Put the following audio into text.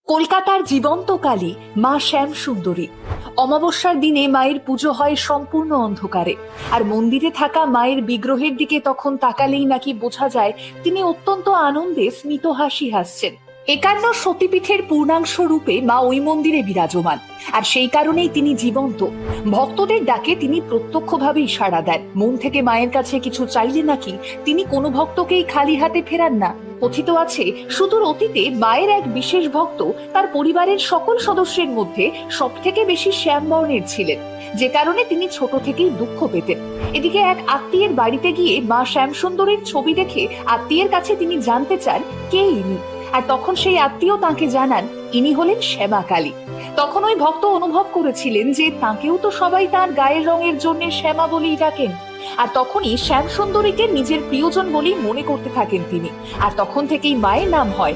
কলকাতার জীবন্ত কালী মা শ্যাম সুন্দরী। অমাবস্যার দিনে মায়ের পুজো হয় সম্পূর্ণ অন্ধকারে, আর মন্দিরে থাকা মায়ের বিগ্রহের দিকে তখন তাকালেই নাকি বোঝা যায় তিনি অত্যন্ত আনন্দে স্মিত হাসি হাসছেন। 51 সতীপীঠের পূর্ণাংশ রূপে মা ওই মন্দিরে বিরাজমান, আর সেই কারণেই তিনি জীবন্ত। ভক্তদের ডাকে তিনি প্রত্যক্ষভাবেই সাড়া দেন। মন থেকে মায়ের কাছে কিছু চাইলে নাকি তিনি কোনো ভক্তকেই খালি হাতে ফেরান না। কথিত আছে, সুদূর অতীতে মায়ের এক বিশেষ ভক্ত তার পরিবারের সকল সদস্যের মধ্যে সবথেকে বেশি শ্যামবর্ণের ছিলেন, যে কারণে তিনি ছোট থেকেই দুঃখ পেতেন। এদিকে এক আত্মীয়ের বাড়িতে গিয়ে মা শ্যামসুন্দরীর ছবি দেখে আত্মীয়ের কাছে তিনি জানতে চান কে ইনি, আর তখন সেই আত্মীয় তাকে জানান ইনি হলেন শ্যামা কালী। তখন ওই ভক্ত অনুভব করেছিলেন যে তাকেও তো সবাই তার গায়ের রঙের জন্য শ্যামা বলেই ডাকেন, আর তখনই শ্যাম সুন্দরীকে নিজের প্রিয়জন বলেই মনে করতে থাকেন তিনি। আর তখন থেকেই মায়ের নাম হয়